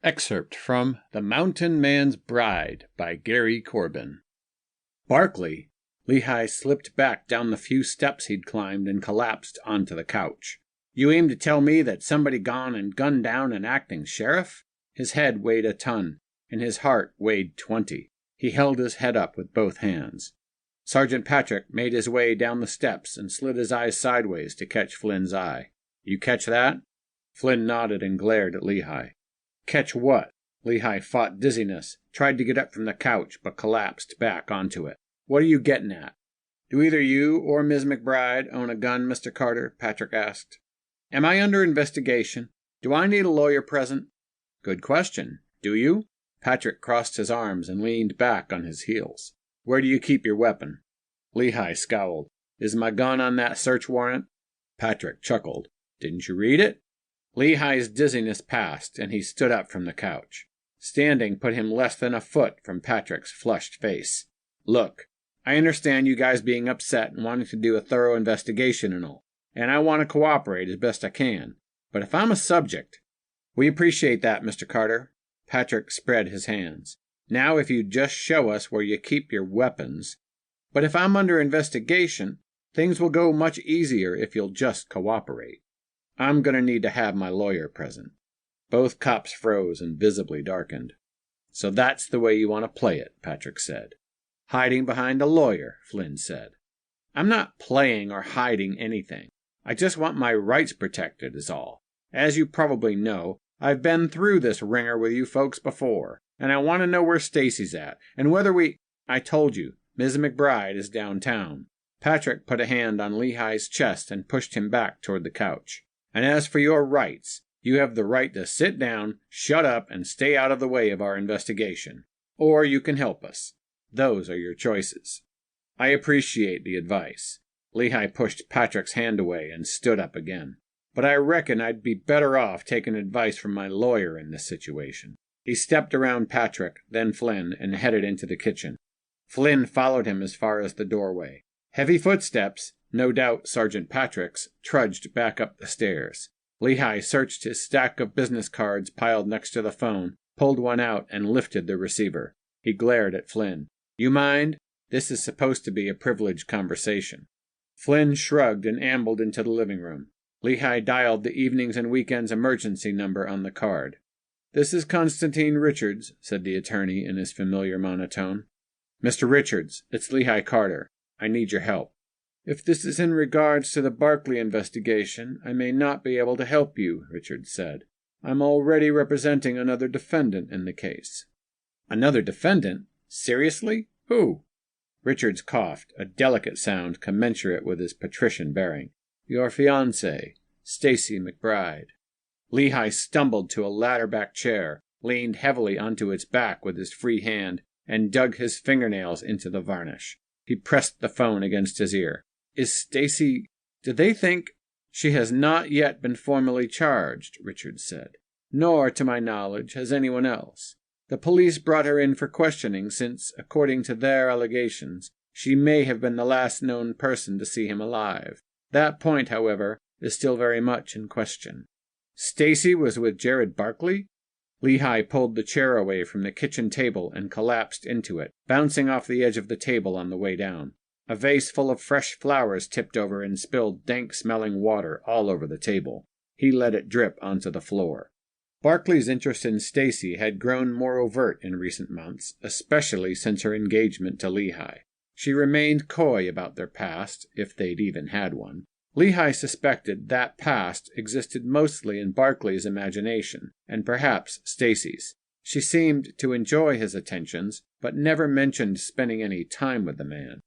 Excerpt from The Mountain Man's Bride by Gary Corbin. Barkley! Lehigh slipped back down the few steps he'd climbed and collapsed onto the couch. You aim to tell me that somebody gone and gunned down an acting sheriff? His head weighed a ton, and his heart weighed 20. He held his head up with both hands. Sergeant Patrick made his way down the steps and slid his eyes sideways to catch Flynn's eye. You catch that? Flynn nodded and glared at Lehigh. Catch what? Lehigh fought dizziness, tried to get up from the couch, but collapsed back onto it. What are you getting at? Do either you or Ms. McBride own a gun, Mr. Carter? Patrick asked. Am I under investigation? Do I need a lawyer present? Good question. Do you? Patrick crossed his arms and leaned back on his heels. Where do you keep your weapon? Lehigh scowled. Is my gun on that search warrant? Patrick chuckled. Didn't you read it? Lehigh's dizziness passed, and he stood up from the couch. Standing put him less than a foot from Patrick's flushed face. Look, I understand you guys being upset and wanting to do a thorough investigation and all, and I want to cooperate as best I can. But if I'm a subject... We appreciate that, Mr. Carter. Patrick spread his hands. Now if you'd just show us where you keep your weapons. But if I'm under investigation, things will go much easier if you'll just cooperate. I'm going to need to have my lawyer present. Both cops froze and visibly darkened. So that's the way you want to play it, Patrick said. Hiding behind a lawyer, Flynn said. I'm not playing or hiding anything. I just want my rights protected is all. As you probably know, I've been through this ringer with you folks before, and I want to know where Stacy's at, and whether I told you, Ms. McBride is downtown. Patrick put a hand on Lehigh's chest and pushed him back toward the couch. And as for your rights, you have the right to sit down, shut up, and stay out of the way of our investigation. Or you can help us. Those are your choices. I appreciate the advice. Lehigh pushed Patrick's hand away and stood up again. But I reckon I'd be better off taking advice from my lawyer in this situation. He stepped around Patrick, then Flynn, and headed into the kitchen. Flynn followed him as far as the doorway. Heavy footsteps, no doubt Sergeant Patrick's, trudged back up the stairs. Lehigh searched his stack of business cards piled next to the phone, pulled one out, and lifted the receiver. He glared at Flynn. You mind? This is supposed to be a privileged conversation. Flynn shrugged and ambled into the living room. Lehigh dialed the evenings and weekends emergency number on the card. This is Constantine Richards, said the attorney in his familiar monotone. Mr. Richards, it's Lehigh Carter. I need your help. If this is in regards to the Barkley investigation, I may not be able to help you, Richards said. I'm already representing another defendant in the case. Another defendant? Seriously? Who? Richards coughed, a delicate sound commensurate with his patrician bearing. Your fiancée, Stacy McBride. Lehigh stumbled to a ladder-back chair, leaned heavily onto its back with his free hand, and dug his fingernails into the varnish. He pressed the phone against his ear. Is Stacy... Did they think... She has not yet been formally charged, Richards said. Nor, to my knowledge, has anyone else. The police brought her in for questioning since, according to their allegations, she may have been the last known person to see him alive. That point, however, is still very much in question. Stacy was with Jared Barkley? Lehigh pulled the chair away from the kitchen table and collapsed into it, bouncing off the edge of the table on the way down. A vase full of fresh flowers tipped over and spilled dank-smelling water all over the table. He let it drip onto the floor. Barkley's interest in Stacy had grown more overt in recent months, especially since her engagement to Lehigh. She remained coy about their past, if they'd even had one. Lehigh suspected that past existed mostly in Barkley's imagination, and perhaps Stacy's. She seemed to enjoy his attentions, but never mentioned spending any time with the man.